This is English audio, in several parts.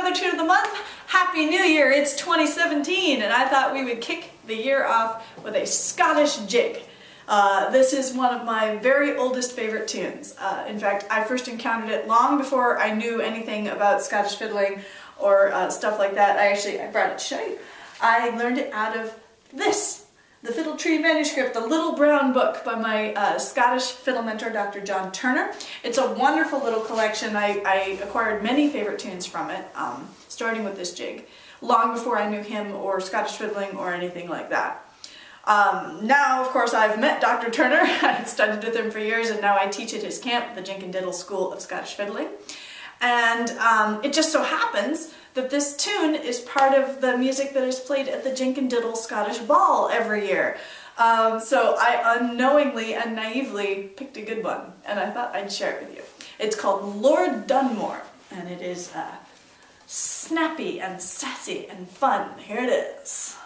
another tune of the month. Happy New Year, it's 2017, and I thought we would kick the year off with a Scottish jig. This is one of my very oldest favorite tunes. In fact, I first encountered it long before I knew anything about Scottish fiddling or stuff like that. I brought it to show you. I learned it out of this, the Fiddle Tree Manuscript, the little brown book by my Scottish fiddle mentor, Dr. John Turner. It's a wonderful little collection. I acquired many favorite tunes from it, starting with this jig, long before I knew him or Scottish fiddling or anything like that. Now, of course, I've met Dr. Turner. I studied with him for years, and now I teach at his camp, the Jinkediddle School of Scottish Fiddling. And it just so happens that this tune is part of the music that is played at the Jinkediddle Scottish Ball every year. So I unknowingly and naively picked a good one, and I thought I'd share it with you. It's called Lord Dunmore, and it is snappy and sassy and fun. Here it is.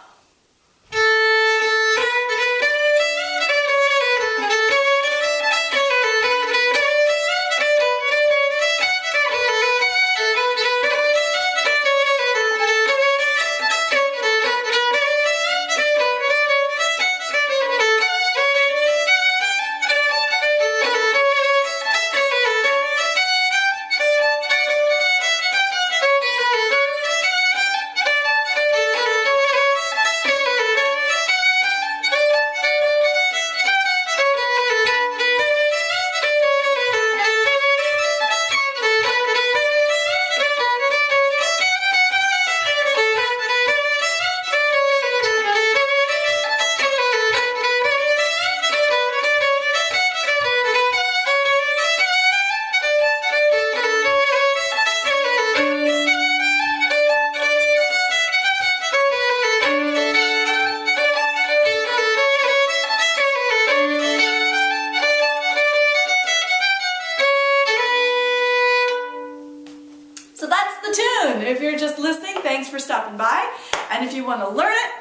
If you're just listening, thanks for stopping by. And if you want to learn it,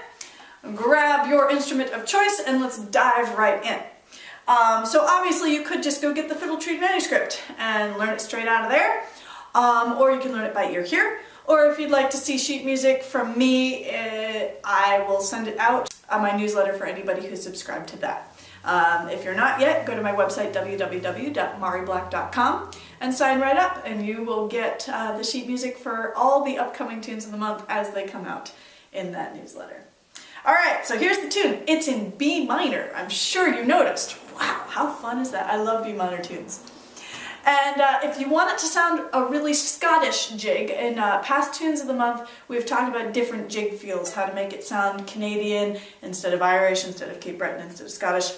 grab your instrument of choice and let's dive right in. So obviously you could just go get the Fiddle Tree Manuscript and learn it straight out of there. Or you can learn it by ear here. Or if you'd like to see sheet music from me, I will send it out on my newsletter for anybody who's subscribed to that. If you're not yet, go to my website www.mariblack.com and sign right up, and you will get the sheet music for all the upcoming tunes of the month as they come out in that newsletter. Alright, so here's the tune. It's in B minor. I'm sure you noticed. Wow, how fun is that? I love B minor tunes. And if you want it to sound a really Scottish jig, in past tunes of the month we've talked about different jig feels, how to make it sound Canadian instead of Irish, instead of Cape Breton, instead of Scottish.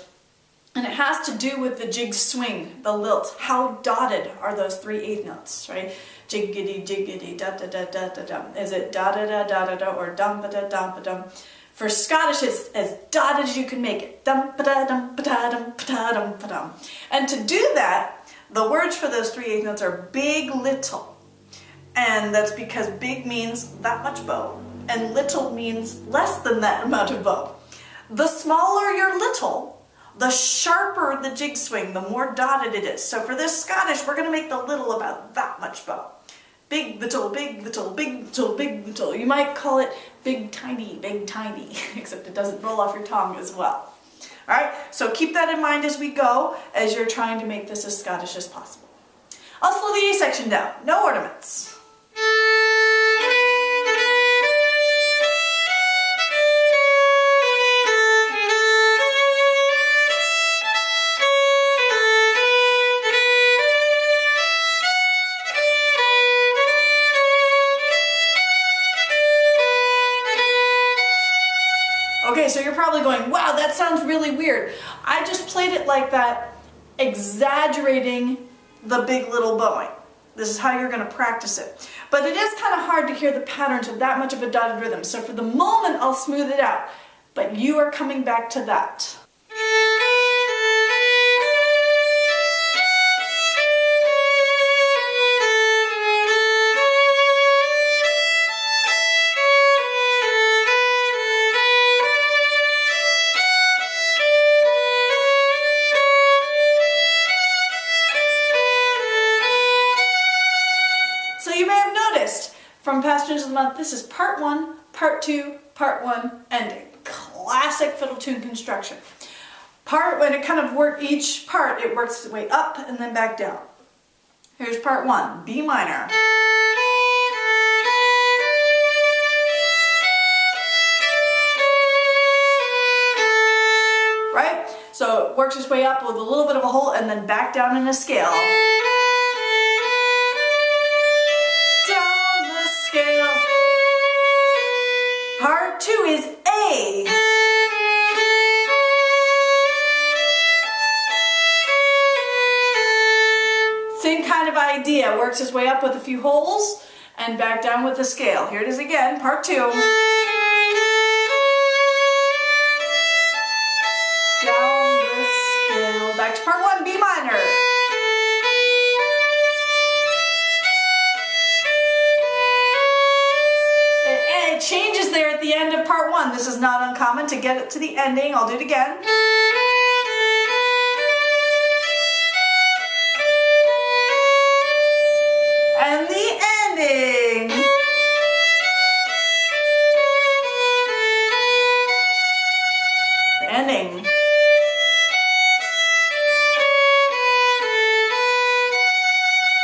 And it has to do with the jig swing, the lilt. How dotted are those 3/8 notes, right? Jiggity, jiggity, da da da da da dum. Is it da da da da da da or dum ba da dum ba dum? For Scottish, it's as dotted as you can make it. Dum ba da dum ba da dum ba da dum ba dum. And to do that, the words for those 3/8 notes are big, little. And that's because big means that much bow, and little means less than that amount of bow. The smaller your little, the sharper the jig swing, the more dotted it is. So for this Scottish, we're going to make the little about that much bow. Big, little, big, little, big, little, big, little. You might call it big, tiny, except it doesn't roll off your tongue as well. Alright, so keep that in mind as we go, as you're trying to make this as Scottish as possible. I'll slow the A section down. No ornaments. Okay, so you're probably going, wow, that sounds really weird. I just played it like that, exaggerating the big little bowing. This is how you're going to practice it. But it is kind of hard to hear the patterns with that much of a dotted rhythm. So for the moment, I'll smooth it out. But you are coming back to that. from past tunes of the month. This is part 1, part 2, part 1 ending. Classic fiddle tune construction. When it kind of each part, it works its way up and then back down. Here's part 1, B minor. Right? So it works its way up with a little bit of a hole and then back down in a scale. Down the scale. Part 2 is A. Same kind of idea, works its way up with a few holes and back down with the scale. Here it is again, part 2. Down the scale, back to part 1, B minor. And it changes there at the end of part 1. This is not uncommon to get it to the ending. I'll do it again. And the ending. The ending.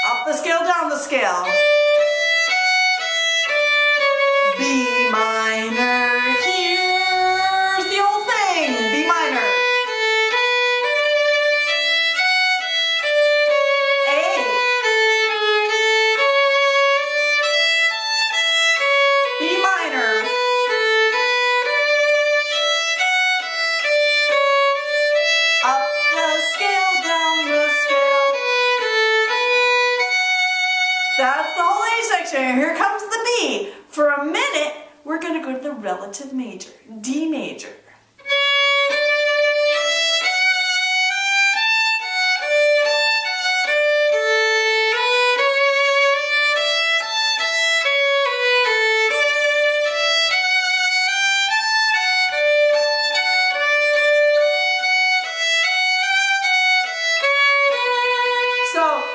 Up the scale, down the scale. B minor. Here's the whole thing. B minor. That's the whole A section. Here comes the B. For a minute, we're going to go to the relative major, D major.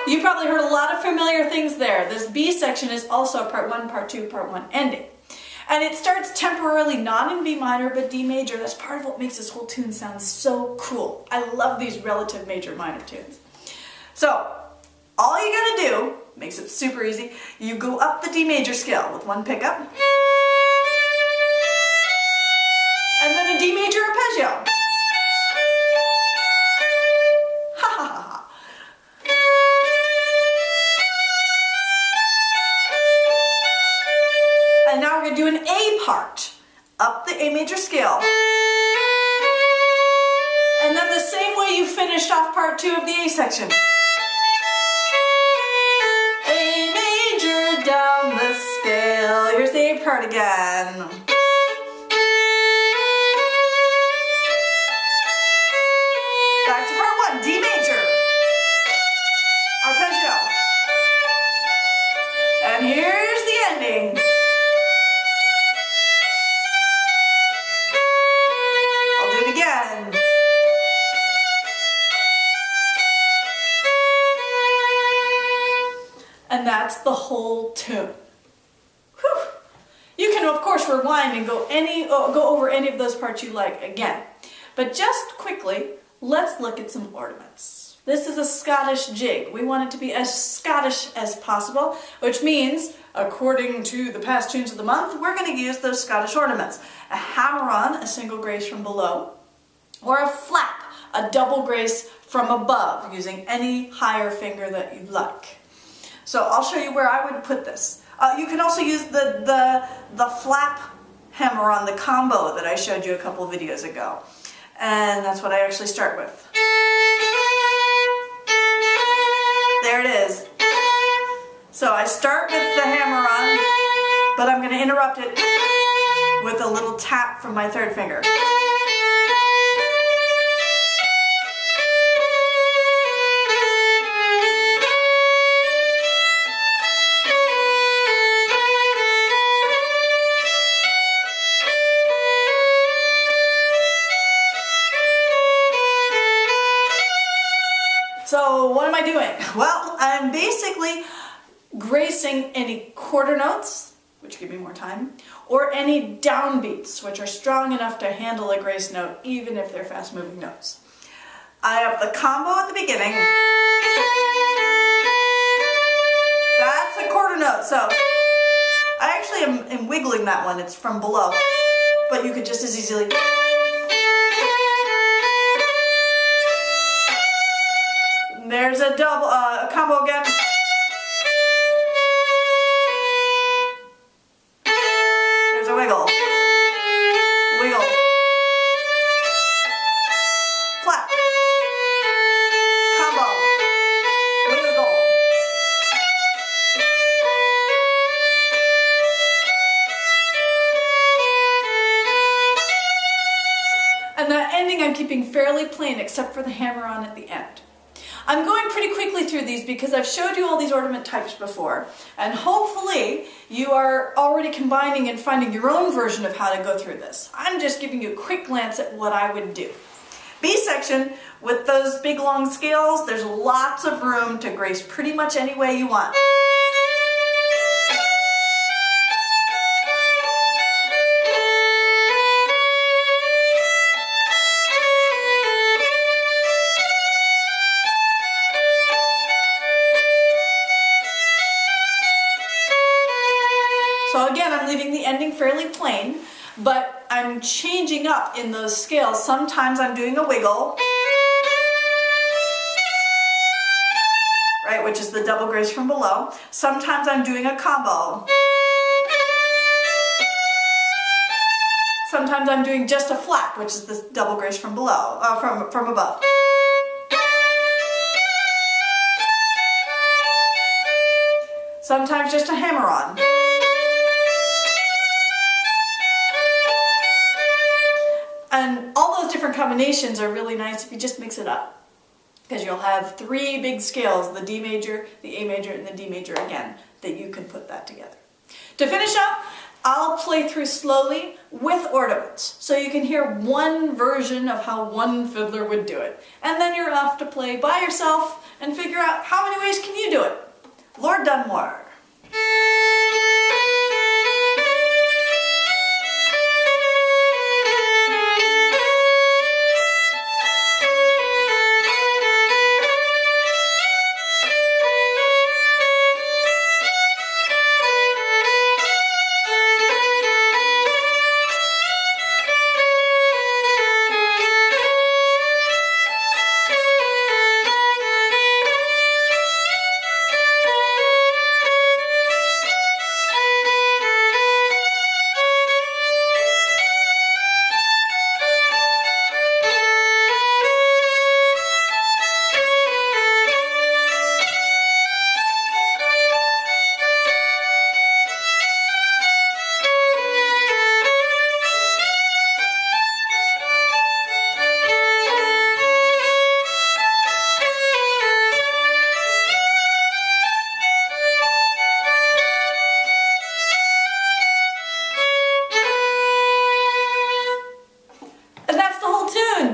You probably heard a lot of familiar things there. This B section is also part 1, part 2, part 1 ending. And it starts temporarily not in B minor but D major. That's part of what makes this whole tune sound so cool. I love these relative major minor tunes. So, all you gotta do, makes it super easy, you go up the D major scale with one pickup. And then a D major arpeggio. And now we're going to do an A part, up the A major scale. And then the same way you finished off part 2 of the A section. A major down the scale. Here's the A part again. Back to part 1, D major. Arpeggio. And here's the ending. Again. And that's the whole tune. Whew. You can of course rewind and go over any of those parts you like again. But just quickly, let's look at some ornaments. This is a Scottish jig. We want it to be as Scottish as possible, which means, according to the past tunes of the month, we're going to use those Scottish ornaments. A hammer-on, a single grace from below, or a flap, a double grace from above, using any higher finger that you like. So I'll show you where I would put this. You can also use the flap hammer on the combo that I showed you a couple videos ago. And that's what I actually start with. There it is. So I start with the hammer on, but I'm going to interrupt it with a little tap from my third finger. So what am I doing? Well, I'm basically gracing any quarter notes which give me more time, or any downbeats, which are strong enough to handle a grace note, even if they're fast-moving notes. I have the combo at the beginning. That's a quarter note, so I actually am wiggling that one. It's from below, but you could just as easily. There's a double, a combo again. There's a wiggle. Wiggle. Flat. Combo. Wiggle. And that ending I'm keeping fairly plain except for the hammer-on at the end. I'm going pretty quickly through these because I've showed you all these ornament types before, and hopefully you are already combining and finding your own version of how to go through this. I'm just giving you a quick glance at what I would do. B section, with those big long scales, there's lots of room to grace pretty much any way you want. So again, I'm leaving the ending fairly plain, but I'm changing up in those scales. Sometimes I'm doing a wiggle, right, which is the double grace from below. Sometimes I'm doing a combo. Sometimes I'm doing just a flat, which is the double grace from below, from above. Sometimes just a hammer-on. And all those different combinations are really nice if you just mix it up, because you'll have three big scales, the D major, the A major, and the D major again, that you can put that together. To finish up, I'll play through slowly with ornaments, so you can hear one version of how one fiddler would do it. And then you're off to play by yourself and figure out how many ways can you do it. Lord Dunmore.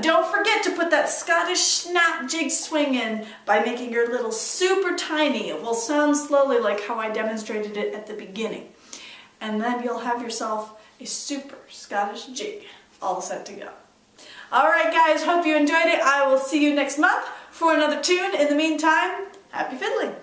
Don't forget to put that Scottish snap jig swing in by making your little super tiny. It will sound slowly like how I demonstrated it at the beginning. And then you'll have yourself a super Scottish jig all set to go. Alright guys, hope you enjoyed it. I will see you next month for another tune. In the meantime, happy fiddling!